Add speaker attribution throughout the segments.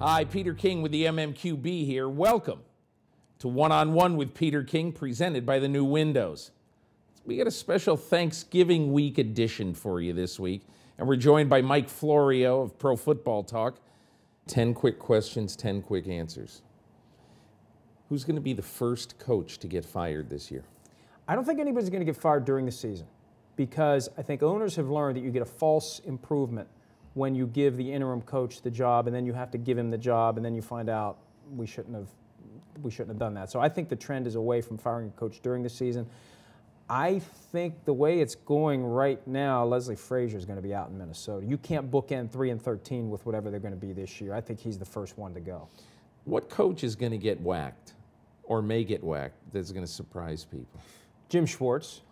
Speaker 1: Hi, Peter King with the MMQB here. Welcome to One-on-One with Peter King, presented by the new Windows. We got a special Thanksgiving week edition for you this week, and we're joined by Mike Florio of Pro Football Talk. 10 quick questions, 10 quick answers. Who's going to be the first coach to get fired this year?
Speaker 2: I don't think anybody's going to get fired during the season, because I think owners have learned that you get a false improvement when you give the interim coach the job, and then you have to give him the job, and then you find out we shouldn't have done that. So I think the trend is away from firing a coach during the season. I think the way it's going right now, Leslie Frazier is going to be out in Minnesota. You can't bookend 3-13 with whatever they're going to be this year. I think he's the first one to go.
Speaker 1: What coach is going to get whacked, or may get whacked, that's going to surprise people?
Speaker 2: Jim Schwartz.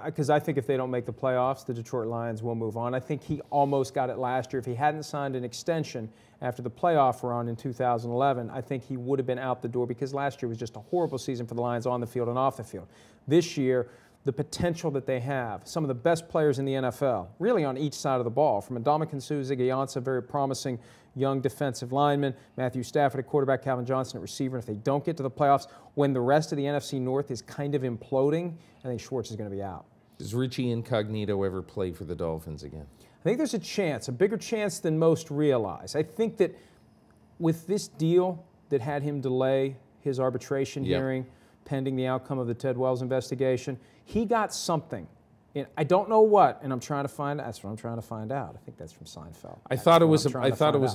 Speaker 2: Because I think if they don't make the playoffs, the Detroit Lions will move on. I think he almost got it last year. If he hadn't signed an extension after the playoff run in 2011, I think he would have been out the door, because last year was just a horrible season for the Lions on the field and off the field. This year, the potential that they have, some of the best players in the NFL, really on each side of the ball, from Ndamukong Suh, Ziggy Ansah, very promising young defensive lineman, Matthew Stafford at quarterback, Calvin Johnson at receiver. And if they don't get to the playoffs, when the rest of the NFC North is kind of imploding, I think Schwartz is going to be out.
Speaker 1: Does Richie Incognito ever play for the Dolphins again?
Speaker 2: I think there's a chance, a bigger chance than most realize. I think that with this deal that had him delay his arbitration hearing pending the outcome of the Ted Wells investigation, he got something. And I don't know what, and I'm trying to find out. That's what I'm trying to find out. I think that's from Seinfeld.
Speaker 1: I thought it was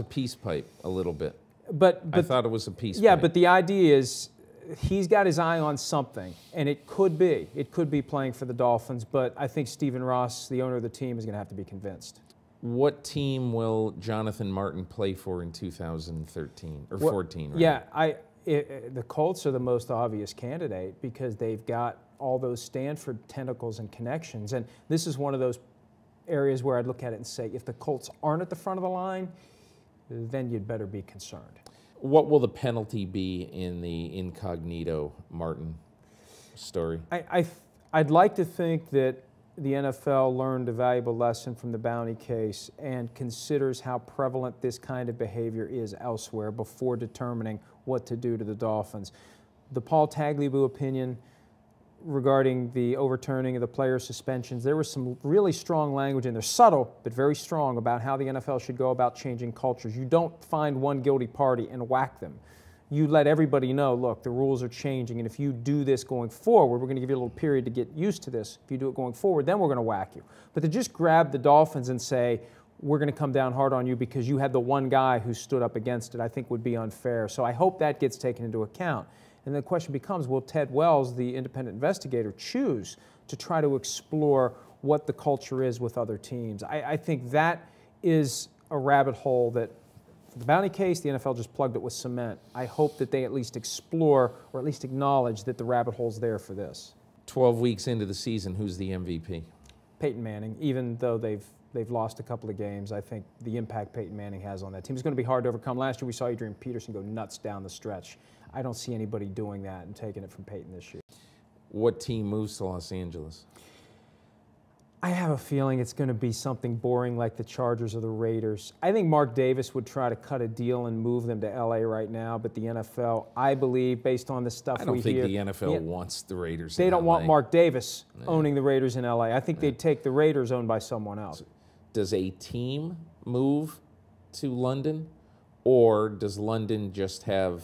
Speaker 1: a peace pipe a little bit.
Speaker 2: But
Speaker 1: I thought it was a peace pipe.
Speaker 2: Yeah, but the idea is he's got his eye on something, and it could be playing for the Dolphins, but I think Stephen Ross, the owner of the team, is going to have to be convinced.
Speaker 1: What team will Jonathan Martin play for in 2013 or 14? Right?
Speaker 2: Yeah, the Colts are the most obvious candidate, because they've got all those Stanford tentacles and connections. And this is one of those areas where I'd look at it and say, if the Colts aren't at the front of the line, then you'd better be concerned.
Speaker 1: What will the penalty be in the Incognito Martin story?
Speaker 2: I'd like to think that the NFL learned a valuable lesson from the Bounty case and considers how prevalent this kind of behavior is elsewhere before determining what to do to the Dolphins. The Paul Tagliabue opinion regarding the overturning of the player suspensions, there was some really strong language in there, subtle but very strong, about how the NFL should go about changing cultures. You don't find one guilty party and whack them. You let everybody know, look, the rules are changing, and if you do this going forward, we're going to give you a little period to get used to this. If you do it going forward, then we're going to whack you. But to just grab the Dolphins and say, we're going to come down hard on you because you had the one guy who stood up against it, I think would be unfair. So I hope that gets taken into account. And the question becomes, will Ted Wells, the independent investigator, choose to try to explore what the culture is with other teams? I think that is a rabbit hole that, for the Bounty case, the NFL just plugged it with cement. I hope that they at least explore, or at least acknowledge, that the rabbit hole's there for this.
Speaker 1: 12 weeks into the season, who's the MVP?
Speaker 2: Peyton Manning. Even though they've lost a couple of games, I think the impact Peyton Manning has on that team is going to be hard to overcome. Last year we saw Adrian Peterson go nuts down the stretch. I don't see anybody doing that and taking it from Peyton this year.
Speaker 1: What team moves to Los Angeles?
Speaker 2: I have a feeling it's going to be something boring like the Chargers or the Raiders. I think Mark Davis would try to cut a deal and move them to L.A. right now, but the NFL, I believe, based on the stuff we hear...
Speaker 1: I don't think the NFL wants the Raiders
Speaker 2: They
Speaker 1: in
Speaker 2: don't
Speaker 1: LA.
Speaker 2: Want Mark Davis owning the Raiders in L.A. I think they'd take the Raiders owned by someone else.
Speaker 1: Does a team move to London, or does London just have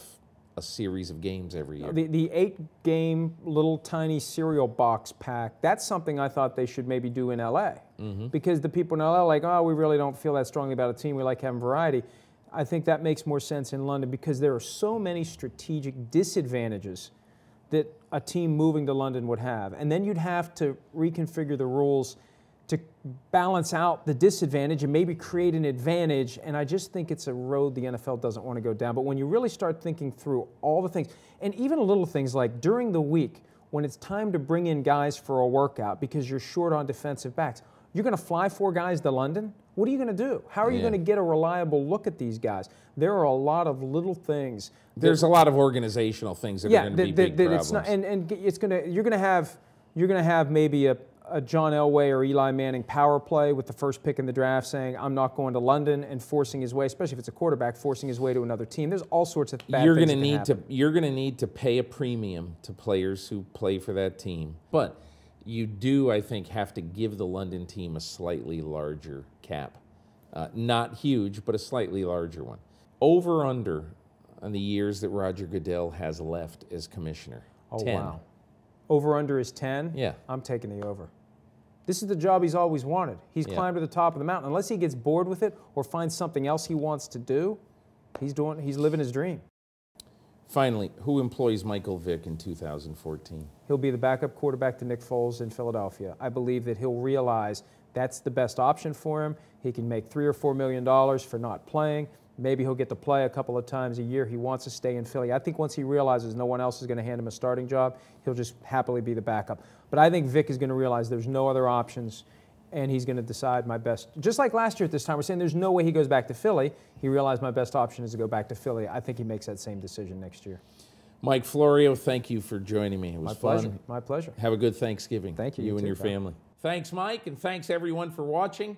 Speaker 1: a series of games every year?
Speaker 2: The 8-game little tiny cereal box pack, that's something I thought they should maybe do in L.A. Because the people in L.A. are like, oh, we really don't feel that strongly about a team. We like having variety. I think that makes more sense in London, because there are so many strategic disadvantages that a team moving to London would have. And then you'd have to reconfigure the rules to balance out the disadvantage and maybe create an advantage, and I just think it's a road the NFL doesn't want to go down. But when you really start thinking through all the things, and even little things like during the week, when it's time to bring in guys for a workout because you're short on defensive backs, you're going to fly 4 guys to London? What are you going to do? How are you going to get a reliable look at these guys? There are a lot of little things.
Speaker 1: There's a lot of organizational things that are going to be big problems.
Speaker 2: It's not, and it's going to, you're going to have maybe a a John Elway or Eli Manning power play with the first pick in the draft saying, I'm not going to London, and forcing his way, especially if it's a quarterback, forcing his way to another team. There's all sorts of bad things that can happen.
Speaker 1: You're going to need to pay a premium to players who play for that team. But you do, I think, have to give the London team a slightly larger cap. Not huge, but a slightly larger one. Over under on the years that Roger Goodell has left as commissioner.
Speaker 2: Oh,
Speaker 1: 10.
Speaker 2: wow. Over under is 10?
Speaker 1: Yeah.
Speaker 2: I'm taking the over. This is the job he's always wanted. He's climbed to the top of the mountain. Unless he gets bored with it or finds something else he wants to do, he's living his dream.
Speaker 1: Finally, who employs Michael Vick in 2014?
Speaker 2: He'll be the backup quarterback to Nick Foles in Philadelphia. I believe that he'll realize that's the best option for him. He can make $3 or $4 million for not playing. Maybe he'll get to play a couple of times a year. He wants to stay in Philly. I think once he realizes no one else is going to hand him a starting job, he'll just happily be the backup. But I think Vic is going to realize there's no other options, and he's going to decide my best. Just like last year at this time, we're saying there's no way he goes back to Philly. He realized my best option is to go back to Philly. I think he makes that same decision next year.
Speaker 1: Mike Florio, thank you for joining me. It was fun.
Speaker 2: Pleasure. My pleasure.
Speaker 1: Have a good Thanksgiving.
Speaker 2: Thank you.
Speaker 1: You and
Speaker 2: too,
Speaker 1: your family. Thanks, Mike, and thanks everyone for watching.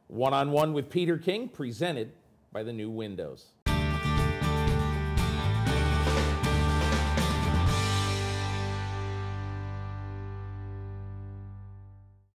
Speaker 1: One-on-One with Peter King, presented by the new Windows.